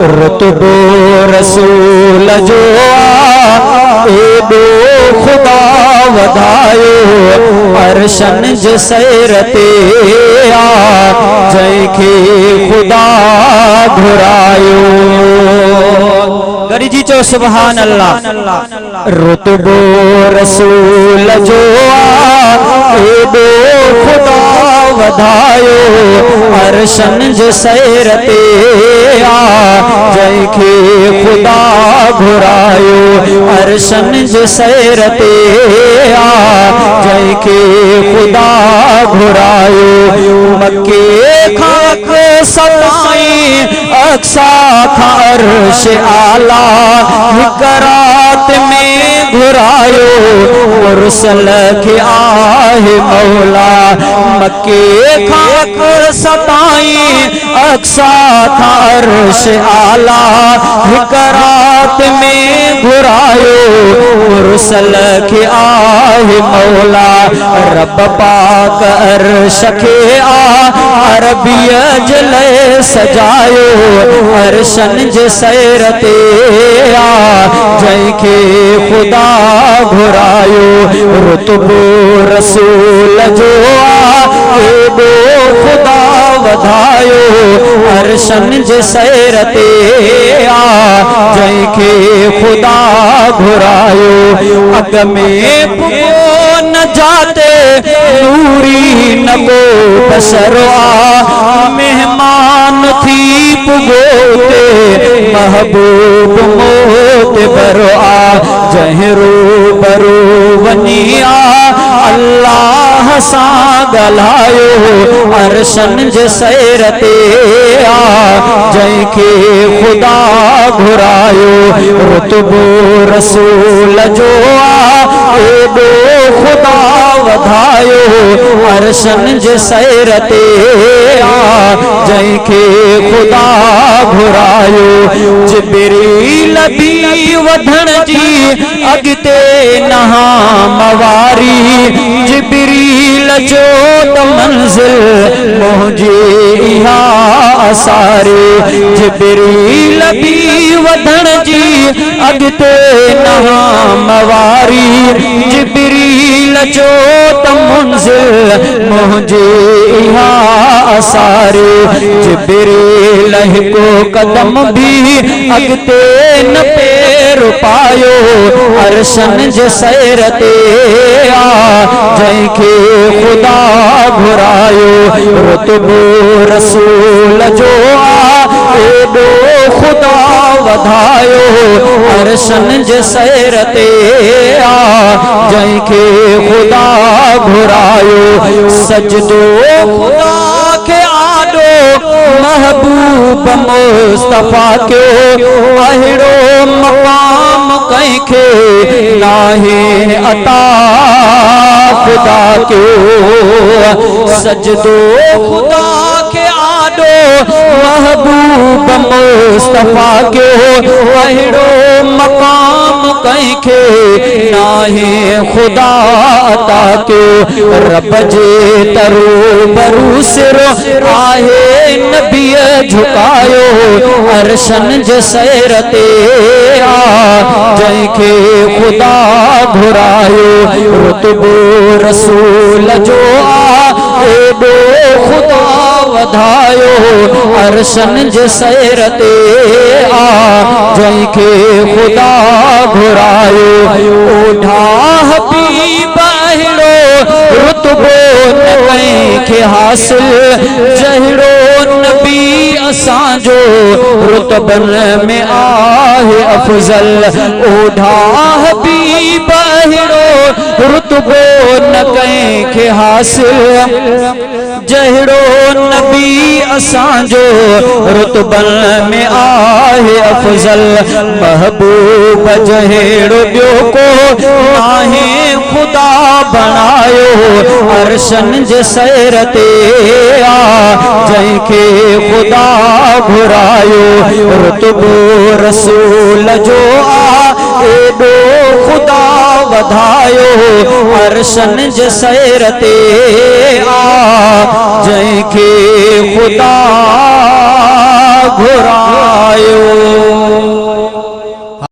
रुतबो रसूल जो एडो खुदा वधायो अरशन जे सैर ते आ जंहिंखे खुदा घुरायो। गॾिजी चओ सुभान अल्लाह। रुतबो रसूल जो एडो खुदा वधायो अरशन जे सैर ते आ जंहिंखे खुदा घुरायो अरशन जे सैर ते आ जंहिंखे खुदा घुरायो। मके खां सताई अक्सा खां अर्श आला हिक रात में घुरायो मुरसल खे आहे मौला। मके खां सताई अक्सा खां अर्श आला हिक रात में घुरायो मुरसल खे आहे मौला। रब पाक अर्श खे अरबीअ जे लाइ सजायो अरशन जे सैर ते आ जंहिंखे खुदा घुरायो। रुतबो रसूल जो एडो खुदा वधायो अरशन जे सैर ते आ जंहिंखे खुदा घुरायो। अग में पुगो न जाते नूरी न को बशर आ मेहमान थी पुगो ते महबूब मोत बरो आ जंहिं रूबरू वञी आ अल्लाह सां ॻाल्हायो अरशन जे सैर ते आ जंहिंखे खुदा घुरायो। रुतबो रसूल जो एडो खुदा वधायो अरशन जे सैर ते आ जंहिंखे खुदा घुरायो। जिब्रील बि वधण जी अॻिते नहा मवारी जिब्रील जो त मंज़िल मुंहिंजी इहा असारी। जिब्रील बि वधण जी अॻिते नहा मवारी जिब्रील जो त मंज़िल मुंहिंजी इहा असारी। जिब्रील हिकु कदम भी अॻिते न पेर पायो अरशन जे सैर ते आ जंहिंखे खुदा घुरायो। रुतबो रसूल जो एडो खुदा वधायो अरशन जे सैर ते आ जंहिंखे खुदा घुरायो। सजदो खुदा खे आडो महबूब मुस्तफा के अहिड़ो मक़ाम कंहिंखे नाहे अता खुदा के। सजदो खुदा के आडो महबूब मुस्तफा के अहिड़ो मक़ाम कंहिंखे नाहे खुदा अता के। रब जे तरूबरू सिरो आहे नबीअ झुकायो अरशन जे सैर ते आ जंहिंखे खुदा घुरायो। रुतबो रसूल जो एडो खुदा वधायो अरशन जे सैर ते आ जंहिंखे खुदा घुरायो। ओढ़ा हबीब अहिड़ो रुतबो न कंहिंखे हासिल जहिड़ो नबी असांजो रुतबन में आहे अफजल। ओढ़ा हबीब अहिड़ो रुतबो न कंहिंखे हासिल जहिड़ो नबी असांजो रुतबन में आहे अफजल। महबूब जहिड़ो ॿियो को नाहे खुदा बणायो अरशन जे सैर ते आ जंहिंखे खुदा घुरायो। रुतबो रसूल जो एडो खुदा वधायो अरशन जे सैर ते आ जंहिंखे खुदा घुरायो।